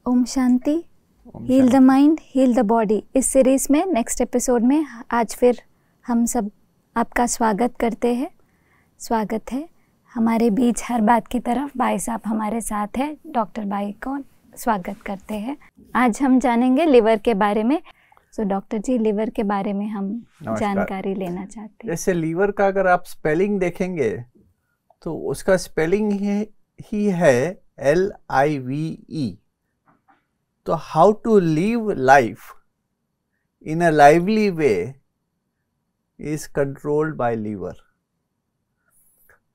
ओम शांति। Heal the mind, heal the body. इस series में नेक्स्ट एपिसोड में आज फिर हम सब आपका स्वागत करते हैं। स्वागत है हमारे बीच हर बात की तरफ भाई साहब हमारे साथ है। डॉक्टर भाई को स्वागत करते हैं। आज हम जानेंगे लिवर के बारे में। तो डॉक्टर जी, लिवर के बारे में हम जानकारी लेना चाहते हैं। जैसे लिवर का अगर आप स्पेलिंग देखेंगे तो उसका स्पेलिंग ही है LIVE। तो how to live life in a lively way is controlled by liver.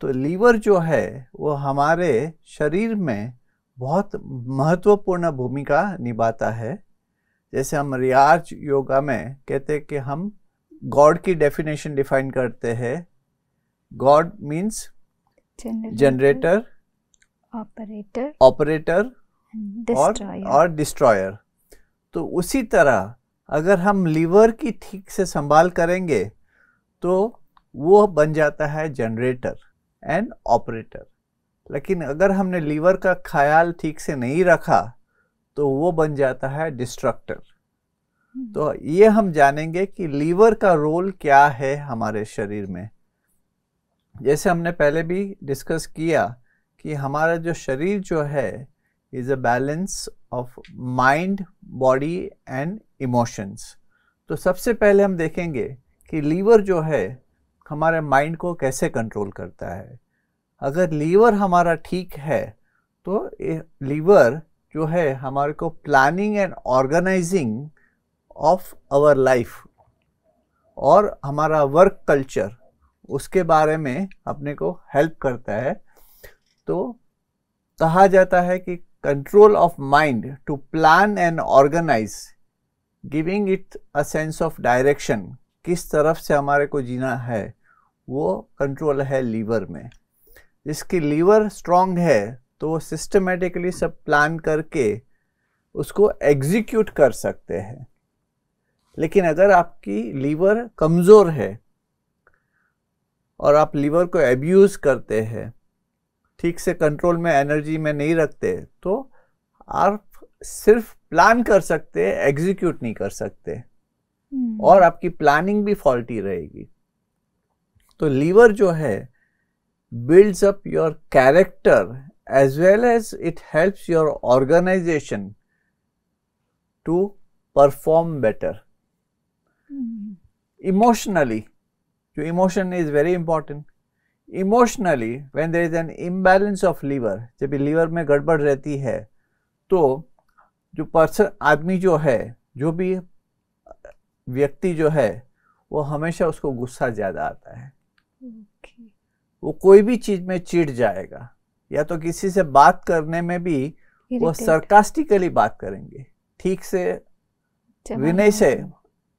तो लीवर जो है वो हमारे शरीर में बहुत महत्वपूर्ण भूमिका निभाता है। जैसे हम रियाज योगा में कहते हैं कि हम गॉड की डेफिनेशन डिफाइन करते हैं। गॉड मीन्स जनरेटर, ऑपरेटर और डिस्ट्रॉयर। तो उसी तरह अगर हम लीवर की ठीक से संभाल करेंगे तो वो बन जाता है जनरेटर एंड ऑपरेटर। लेकिन अगर हमने लीवर का ख्याल ठीक से नहीं रखा तो वो बन जाता है डिस्ट्रक्टर। तो ये हम जानेंगे कि लीवर का रोल क्या है हमारे शरीर में। जैसे हमने पहले भी डिस्कस किया कि हमारा जो शरीर जो है is a balance of mind, body and emotions. तो सबसे पहले हम देखेंगे कि लीवर जो है हमारे माइंड को कैसे कंट्रोल करता है। अगर लीवर हमारा ठीक है तो लीवर जो है हमारे को planning and organising of our life और हमारा वर्क कल्चर उसके बारे में अपने को हेल्प करता है। तो कहा जाता है कि control of mind to plan and organise, giving it a sense of direction, किस तरफ से हमारे को जीना है, वो कंट्रोल है लीवर में। जिसकी लीवर स्ट्रांग है तो वो सिस्टमेटिकली सब प्लान करके उसको एग्जीक्यूट कर सकते हैं। लेकिन अगर आपकी लीवर कमज़ोर है और आप लीवर को एब्यूज़ करते हैं, ठीक से कंट्रोल में एनर्जी में नहीं रखते, तो आप सिर्फ प्लान कर सकते हैं, एग्जीक्यूट नहीं कर सकते और आपकी प्लानिंग भी फॉल्टी रहेगी। तो लीवर जो है builds up your character as well as it helps your organisation to perform better. Emotionally, जो emotion is very important. Emotionally when there is an imbalance of liver, जब लीवर में गड़बड़ रहती है तो जो पर्सन, आदमी जो है, जो भी व्यक्ति जो है, वो हमेशा उसको गुस्सा ज़्यादा आता है। वो कोई भी चीज़ में चिढ़ जाएगा, या तो किसी से बात करने में भी वो सरकास्टिकली बात करेंगे, ठीक से विनय से,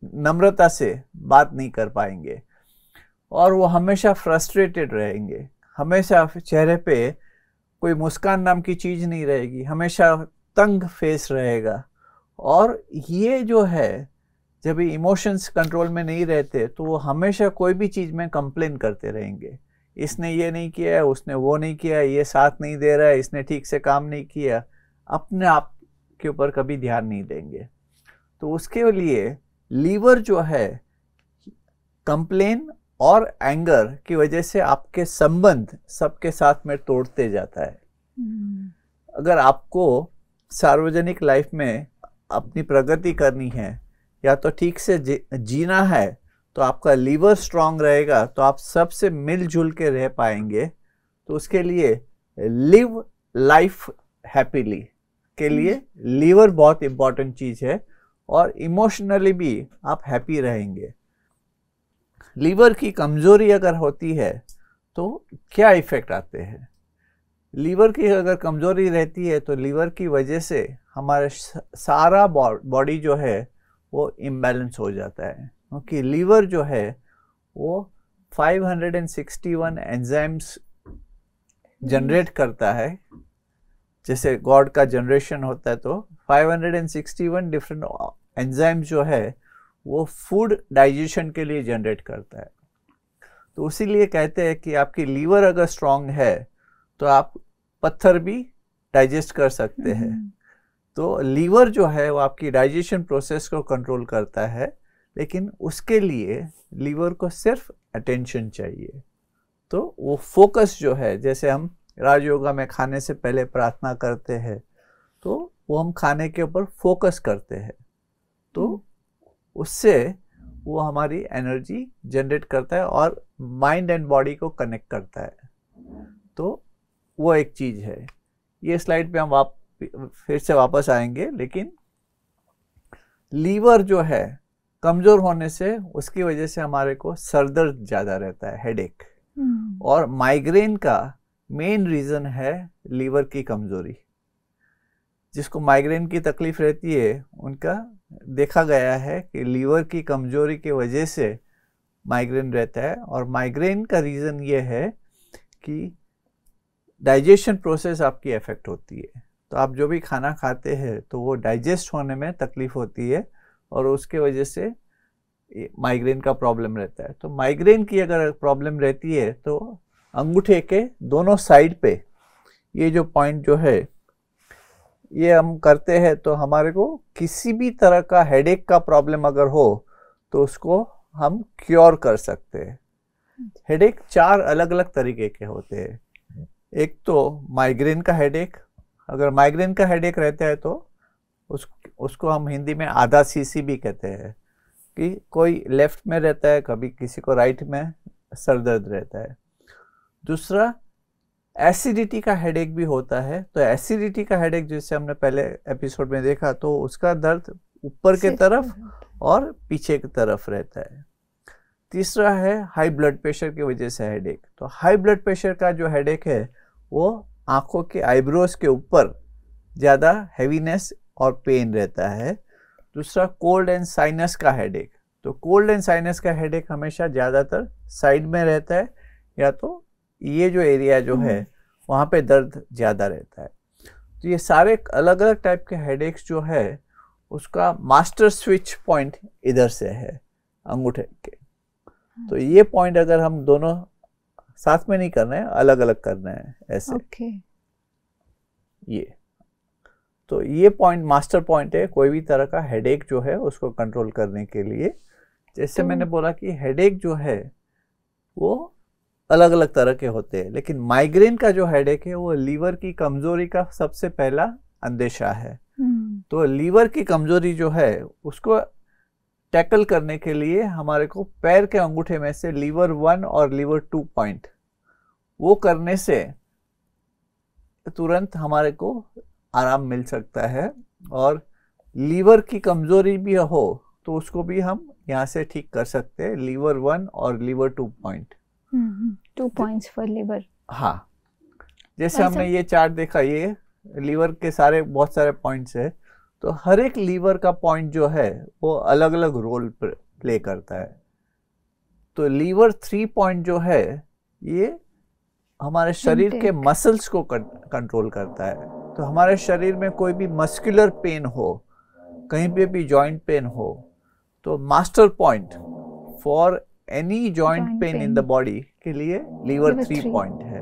नम्रता से बात नहीं कर पाएंगे और वो हमेशा फ्रस्ट्रेटेड रहेंगे। हमेशा चेहरे पे कोई मुस्कान नाम की चीज़ नहीं रहेगी, हमेशा तंग फेस रहेगा। और ये जो है जब इमोशंस कंट्रोल में नहीं रहते तो वो हमेशा कोई भी चीज़ में कंप्लेन करते रहेंगे। इसने ये नहीं किया है, उसने वो नहीं किया, ये साथ नहीं दे रहा है, इसने ठीक से काम नहीं किया। अपने आप के ऊपर कभी ध्यान नहीं देंगे। तो उसके लिए लीवर जो है कंप्लेन और एंगर की वजह से आपके संबंध सबके साथ में तोड़ते जाता है। अगर आपको सार्वजनिक लाइफ में अपनी प्रगति करनी है या तो ठीक से जीना है तो आपका लीवर स्ट्रांग रहेगा तो आप सबसे मिलजुल के रह पाएंगे। तो उसके लिए लिव लाइफ हैप्पीली के लिए लीवर बहुत इंपॉर्टेंट चीज़ है और इमोशनली भी आप हैप्पी रहेंगे। लीवर की कमज़ोरी अगर होती है तो क्या इफ़ेक्ट आते हैं? लीवर की अगर कमज़ोरी रहती है तो लीवर की वजह से हमारे सारा बॉडी जो है वो इम्बैलेंस हो जाता है, क्योंकि लीवर जो है वो 561 एंजाइम्स जनरेट करता है। जैसे गॉड का जनरेशन होता है तो 561 डिफरेंट एंजाइम्स जो है वो फूड डाइजेशन के लिए जनरेट करता है। तो इसीलिए कहते हैं कि आपकी लीवर अगर स्ट्रांग है तो आप पत्थर भी डाइजेस्ट कर सकते हैं। तो लीवर जो है वो आपकी डाइजेशन प्रोसेस को कंट्रोल करता है, लेकिन उसके लिए लीवर को सिर्फ अटेंशन चाहिए। तो वो फोकस जो है, जैसे हम राजयोगा में खाने से पहले प्रार्थना करते हैं, तो वो हम खाने के ऊपर फोकस करते हैं, तो उससे वो हमारी एनर्जी जनरेट करता है और माइंड एंड बॉडी को कनेक्ट करता है। तो वो एक चीज़ है। ये स्लाइड पे हम फिर से वापस आएंगे, लेकिन लीवर जो है कमज़ोर होने से उसकी वजह से हमारे को सर दर्द ज़्यादा रहता है, हेडेक। और माइग्रेन का मेन रीज़न है लीवर की कमज़ोरी। जिसको माइग्रेन की तकलीफ़ रहती है, उनका देखा गया है कि लीवर की कमज़ोरी की वजह से माइग्रेन रहता है। और माइग्रेन का रीज़न ये है कि डाइजेशन प्रोसेस आपकी अफेक्ट होती है। तो आप जो भी खाना खाते हैं तो वो डाइजेस्ट होने में तकलीफ़ होती है और उसके वजह से माइग्रेन का प्रॉब्लम रहता है। तो माइग्रेन की अगर प्रॉब्लम रहती है तो अंगूठे के दोनों साइड पे ये जो पॉइंट जो है ये हम करते हैं, तो हमारे को किसी भी तरह का हेडेक का प्रॉब्लम अगर हो तो उसको हम क्योर कर सकते हैं। हेडेक 4 अलग अलग तरीके के होते हैं। एक तो माइग्रेन का हेडेक। अगर माइग्रेन का हेडेक रहता है तो उसको हम हिंदी में आधा सीसी भी कहते हैं, कि कोई लेफ्ट में रहता है, कभी किसी को राइट में सर दर्द रहता है। दूसरा एसिडिटी का हेडेक भी होता है। तो एसिडिटी का हेडेक जैसे हमने पहले एपिसोड में देखा, तो उसका दर्द ऊपर के तरफ और पीछे की तरफ रहता है। तीसरा है हाई ब्लड प्रेशर की वजह से हेडेक। तो हाई ब्लड प्रेशर का जो हेडेक है वो आंखों के आईब्रोज के ऊपर ज़्यादा हैवीनेस और पेन रहता है। दूसरा कोल्ड एंड साइनस का हेडेक। तो कोल्ड एंड साइनस का हेडेक हमेशा ज़्यादातर साइड में रहता है, या तो ये जो एरिया जो है वहाँ पे दर्द ज़्यादा रहता है। तो ये सारे अलग अलग टाइप के हेडेक्स जो है उसका मास्टर स्विच पॉइंट इधर से है, अंगूठे के। तो ये पॉइंट अगर हम दोनों साथ में नहीं करना है, अलग अलग करना है ऐसे। ये तो ये पॉइंट मास्टर पॉइंट है कोई भी तरह का हेडेक जो है उसको कंट्रोल करने के लिए। जैसे मैंने बोला कि हेडेक जो है वो अलग अलग तरह के होते हैं, लेकिन माइग्रेन का जो हेडेक है वो लीवर की कमजोरी का सबसे पहला अंदेशा है। तो लीवर की कमजोरी जो है उसको टैकल करने के लिए हमारे को पैर के अंगूठे में से लीवर 1 और लीवर 2 पॉइंट वो करने से तुरंत हमारे को आराम मिल सकता है। और लीवर की कमजोरी भी हो तो उसको भी हम यहाँ से ठीक कर सकते हैं, लीवर 1 और liver 2 point. 2 points for liver. हाँ, जैसे हमने ये चार्ट देखा, ये लीवर के सारे बहुत सारे पॉइंट्स है। तो हर एक लीवर का पॉइंट जो है वो अलग अलग रोल प्ले करता है। तो लीवर 3 पॉइंट जो है ये हमारे शरीर के मसल्स को कंट्रोल करता है। तो हमारे शरीर में कोई भी मस्कुलर पेन हो, कहीं पे भी जॉइंट पेन हो, तो master point for any joint pain in the body के लिए लीवर 3 पॉइंट है।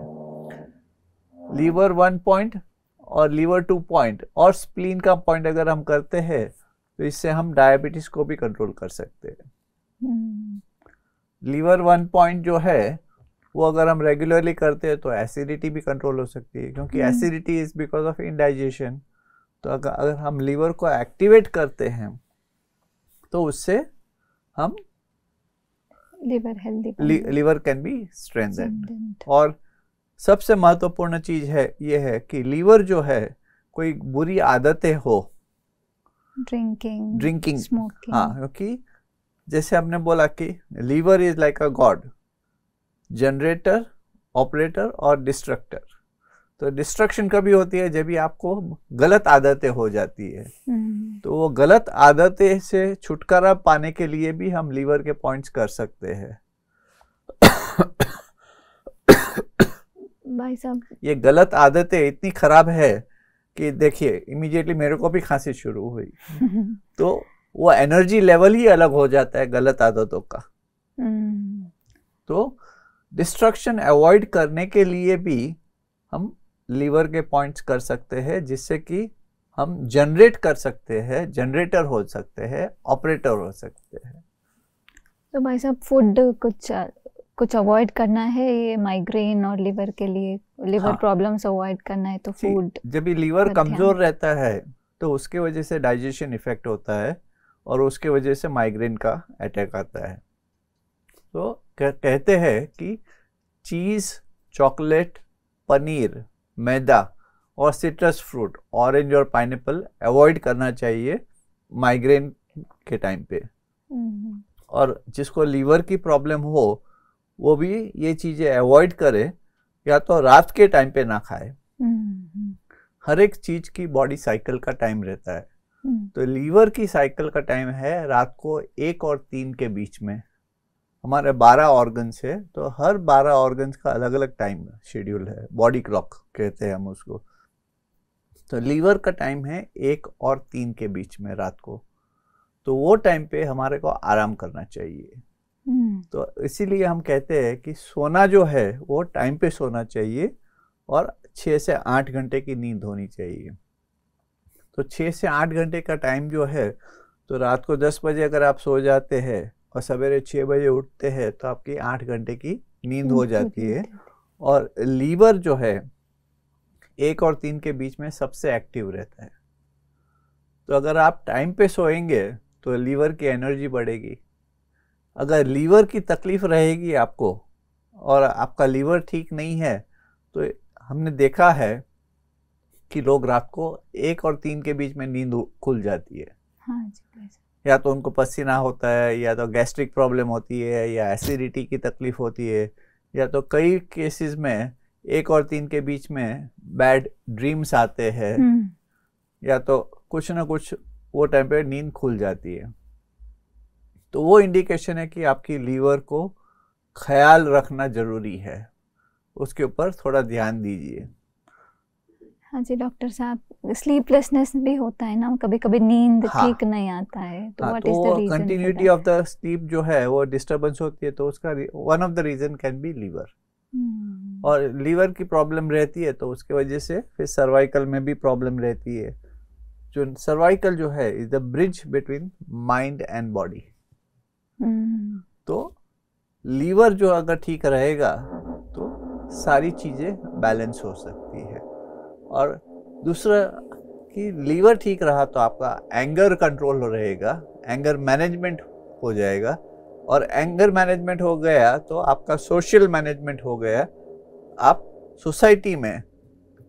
लीवर 1 पॉइंट और लीवर 2 पॉइंट और स्प्लीन का पॉइंट अगर हम करते हैं तो इससे हम डायबिटीज को भी कंट्रोल कर सकते हैं। लीवर 1 पॉइंट जो है वो अगर हम रेगुलरली करते हैं तो एसिडिटी भी कंट्रोल हो सकती है, क्योंकि acidity is because of indigestion. तो अगर हम लीवर को एक्टिवेट करते हैं तो उससे हम लीवर कैन बी स्ट्रेंथेंड। और सबसे महत्वपूर्ण चीज है ये है कि लीवर जो है कोई बुरी आदतें हो, ड्रिंकिंग, स्मोकिंग, हाँ, क्योंकि जैसे हमने बोला कि liver is like a god, generator, operator और डिस्ट्रक्टर। तो डिस्ट्रक्शन कभी होती है जब भी आपको गलत आदतें हो जाती है। तो वो गलत आदतें से छुटकारा पाने के लिए भी हम लीवर के पॉइंट्स कर सकते हैं। भाई साहब, ये गलत आदतें इतनी खराब है कि देखिए इमीडिएटली मेरे को भी खांसी शुरू हुई। तो वो एनर्जी लेवल ही अलग हो जाता है गलत आदतों का। तो डिस्ट्रक्शन अवॉइड करने के लिए भी हम लीवर के पॉइंट्स कर सकते हैं, जिससे कि हम जनरेट कर सकते हैं, जनरेटर हो सकते हैं, ऑपरेटर हो सकते हैं। तो भाई साहब फूड कुछ अवॉइड करना है ये माइग्रेन और लिवर के लिए, लिवर प्रॉब्लम्स अवॉइड करना है तो फूड। जब ये लिवर कमजोर रहता है तो उसके वजह से डाइजेशन इफेक्ट होता है और उसके वजह से माइग्रेन का अटैक आता है। तो कहते हैं कि चीज़, चॉकलेट, पनीर, मैदा और सिट्रस फ्रूट, ऑरेंज और पाइनएप्पल अवॉइड करना चाहिए माइग्रेन के टाइम पे। और जिसको लीवर की प्रॉब्लम हो वो भी ये चीज़ें अवॉइड करे, या तो रात के टाइम पे ना खाए। हर एक चीज़ की बॉडी साइकिल का टाइम रहता है। तो लीवर की साइकिल का टाइम है रात को 1 और 3 के बीच में। हमारे 12 ऑर्गन्स है, तो हर 12 ऑर्गन्स का अलग अलग टाइम शेड्यूल है, बॉडी क्लॉक कहते हैं हम उसको। तो लीवर का टाइम है 1 और 3 के बीच में रात को, तो वो टाइम पे हमारे को आराम करना चाहिए। तो इसीलिए हम कहते हैं कि सोना जो है वो टाइम पे सोना चाहिए और 6 से 8 घंटे की नींद होनी चाहिए। तो 6 से 8 घंटे का टाइम जो है, तो रात को 10 बजे अगर आप सो जाते हैं और सवेरे 6 बजे उठते हैं तो आपकी 8 घंटे की नींद हो जाती है। और लीवर जो है 1 और 3 के बीच में सबसे एक्टिव रहता है। तो अगर आप टाइम पे सोएंगे तो लीवर की एनर्जी बढ़ेगी। अगर लीवर की तकलीफ रहेगी आपको और आपका लीवर ठीक नहीं है, तो हमने देखा है कि लोग रात को 1 और 3 के बीच में नींद खुल जाती है। हाँ जी। या तो उनको पसीना होता है, या तो गैस्ट्रिक प्रॉब्लम होती है, या एसिडिटी की तकलीफ होती है, या तो कई केसेस में 1 और 3 के बीच में बैड ड्रीम्स आते हैं, या तो कुछ ना कुछ वो टाइम पे नींद खुल जाती है। तो वो इंडिकेशन है कि आपकी लीवर को ख्याल रखना जरूरी है, उसके ऊपर थोड़ा ध्यान दीजिए। हाँ जी डॉक्टर साहब, स्लीपलेसनेस भी होता है ना, कभी कभी नींद ठीक नहीं आता है, तो what is the reason? Continuity of the sleep जो है वो डिस्टर्बेंस होती है, तो उसका one of the reason can be liver. और लीवर की प्रॉब्लम रहती है तो उसके वजह से फिर सर्वाइकल में भी प्रॉब्लम रहती है। जो सर्वाइकल जो है is the bridge between mind and body. तो लीवर जो अगर ठीक रहेगा तो सारी चीजें बैलेंस हो सकती है। और दूसरा कि लीवर ठीक रहा तो आपका एंगर कंट्रोल रहेगा, एंगर मैनेजमेंट हो जाएगा, और एंगर मैनेजमेंट हो गया तो आपका सोशल मैनेजमेंट हो गया। आप सोसाइटी में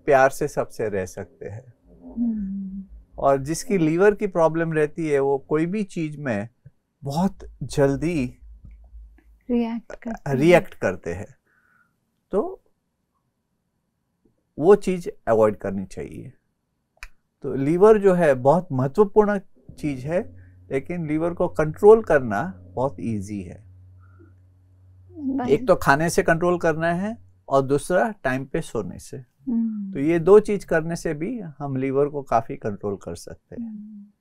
प्यार से सबसे रह सकते हैं। और जिसकी लीवर की प्रॉब्लम रहती है वो कोई भी चीज में बहुत जल्दी रिएक्ट करते हैं, तो वो चीज अवॉइड करनी चाहिए। तो लीवर जो है बहुत महत्वपूर्ण चीज है, लेकिन लीवर को कंट्रोल करना बहुत इजी है। एक तो खाने से कंट्रोल करना है और दूसरा टाइम पे सोने से। तो ये 2 चीज करने से भी हम लीवर को काफी कंट्रोल कर सकते हैं।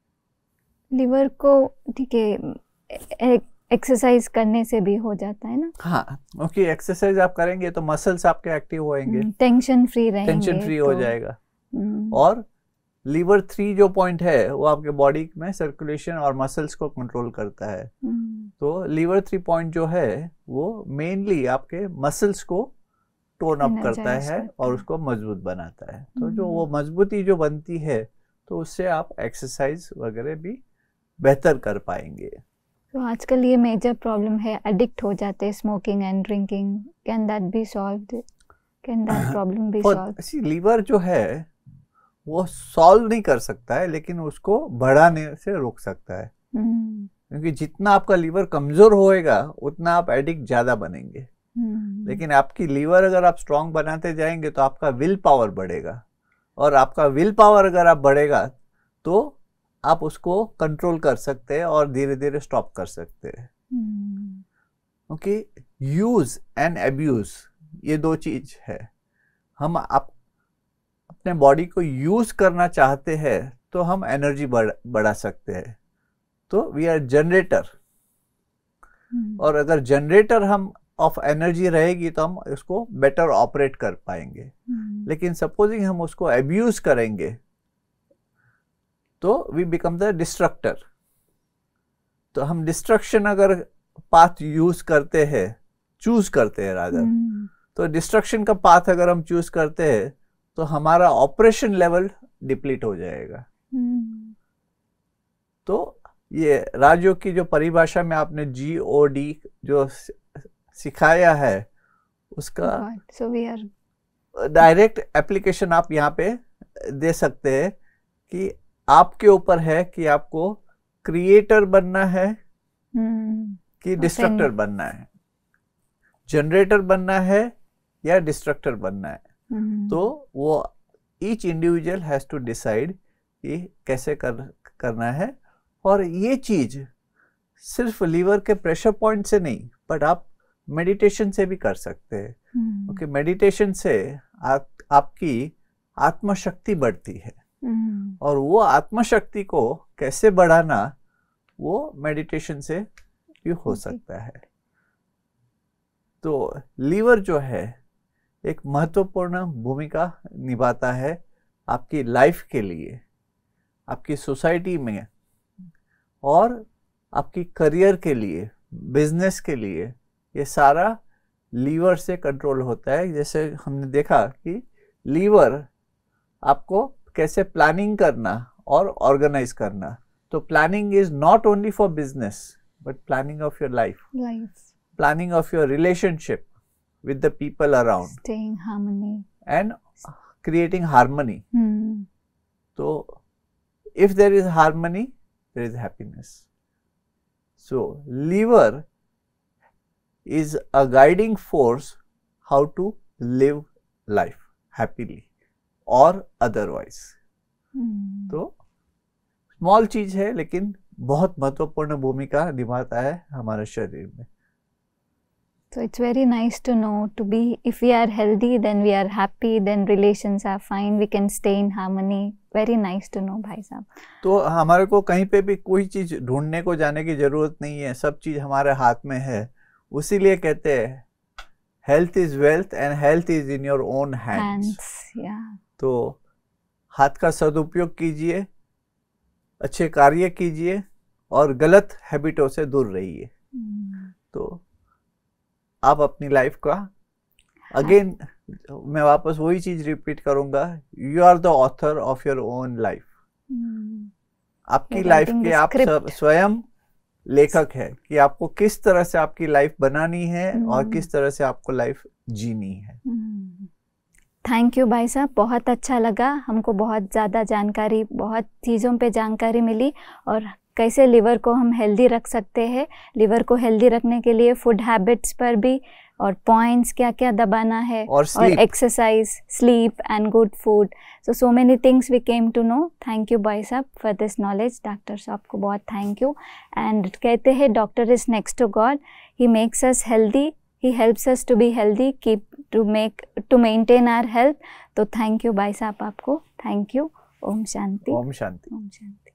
लीवर को ठीक है एक्सरसाइज करने से भी हो जाता है ना? हाँ, क्योंकि एक्सरसाइज आप करेंगे तो मसल्स आपके एक्टिव होएंगे, टेंशन फ्री रहेंगे, टेंशन फ्री हो जाएगा। और लीवर 3 जो पॉइंट है वो आपके बॉडी में सर्कुलेशन और मसल्स को कंट्रोल करता है। तो लीवर 3 पॉइंट जो है वो मेनली आपके मसल्स को टोन अप करता है और उसको मजबूत बनाता है। तो जो वो मजबूती जो बनती है तो उससे आप एक्सरसाइज वगैरह भी बेहतर कर पाएंगे। तो आजकल ये मेजर प्रॉब्लम है, एडिक्ट हो जाते हैं smoking and drinking, can that be solved? Can that problem be solved? Liver जो है वो सॉल्व नहीं कर सकता है, लेकिन उसको बढ़ाने से रोक सकता है। क्योंकि जितना आपका लीवर कमजोर होएगा उतना आप एडिक्ट ज्यादा बनेंगे। लेकिन आपकी लीवर अगर आप स्ट्रांग बनाते जाएंगे तो आपका विल पावर बढ़ेगा, और आपका विल पावर अगर आप बढ़ेगा तो आप उसको कंट्रोल कर सकते हैं और धीरे धीरे स्टॉप कर सकते हैं। क्योंकि यूज एंड अब्यूज ये 2 चीज है। हम अपने बॉडी को यूज करना चाहते हैं तो हम एनर्जी बढ़ा सकते हैं, तो वी आर जनरेटर। और अगर जनरेटर हम ऑफ एनर्जी रहेगी तो हम उसको बेटर ऑपरेट कर पाएंगे। लेकिन सपोजिंग हम उसको अब्यूज करेंगे तो वी बिकम द डिस्ट्रक्टर। तो हम डिस्ट्रक्शन अगर पाथ यूज करते हैं, चूज करते हैं रादर, तो डिस्ट्रक्शन का पाथ अगर हम चूज करते हैं तो हमारा ऑपरेशन लेवल डिप्लीट हो जाएगा। तो ये राजयोग की जो परिभाषा में आपने GOD जो सिखाया है उसका डायरेक्ट एप्लीकेशन आप यहाँ पे दे सकते हैं कि आपके ऊपर है कि आपको क्रिएटर बनना है कि डिस्ट्रक्टर बनना है, जनरेटर बनना है या डिस्ट्रक्टर बनना है। तो वो each individual has to decide कि कैसे करना है। और ये चीज सिर्फ लीवर के प्रेशर पॉइंट से नहीं, बट आप मेडिटेशन से भी कर सकते हैं। क्योंकि मेडिटेशन से आपकी आत्मशक्ति बढ़ती है, और वो आत्मशक्ति को कैसे बढ़ाना वो मेडिटेशन से भी हो सकता है। तो लीवर जो है एक महत्वपूर्ण भूमिका निभाता है आपकी लाइफ के लिए, आपकी सोसाइटी में, और आपकी करियर के लिए, बिजनेस के लिए। ये सारा लीवर से कंट्रोल होता है। जैसे हमने देखा कि लीवर आपको कैसे प्लानिंग करना और ऑर्गेनाइज करना। तो planning is not only for business but planning of your life, planning of your relationship with the people around, staying harmony and creating harmony. So if there is harmony, there is happiness. So liver is a guiding force how to live life happily or otherwise. तो small चीज है लेकिन बहुत महत्वपूर्ण भूमिका निभाता है हमारे शरीर में। So it's very nice to know to be, if we are healthy, then we are happy, then relations are fine, we can stay in harmony. Very nice to know भाई साहब। तो हमारे को कहीं पे भी कोई चीज ढूंढने को जाने की जरूरत नहीं है, सब चीज हमारे हाथ में है। उसीलिए कहते हैं health is wealth and health is in your own hands. तो हाथ का सदुपयोग कीजिए, अच्छे कार्य कीजिए और गलत हैबिटों से दूर रहिए। तो आप अपनी लाइफ का, अगेन मैं वापस वही चीज रिपीट करूंगा, you are the author of your own life. आपकी लाइफ के आप स्वयं लेखक है कि आपको किस तरह से आपकी लाइफ बनानी है और किस तरह से आपको लाइफ जीनी है। थैंक यू भाई साहब, बहुत अच्छा लगा हमको, बहुत ज़्यादा जानकारी, बहुत चीज़ों पे जानकारी मिली, और कैसे लिवर को हम हेल्दी रख सकते हैं। लिवर को हेल्दी रखने के लिए फूड हैबिट्स पर भी, और पॉइंट्स क्या क्या दबाना है, और exercise, sleep and good food. So many things we came to know. Thank you भाई साहब फॉर दिस नॉलेज। डॉक्टर साहब को बहुत थैंक यू। एंड कहते हैं doctor is next to god, he makes us healthy, he helps us to be healthy, to maintain our health। तो thank you भाई साहब आपको, थैंक यू। ओम शांति। ओम शांति। ओम शांति।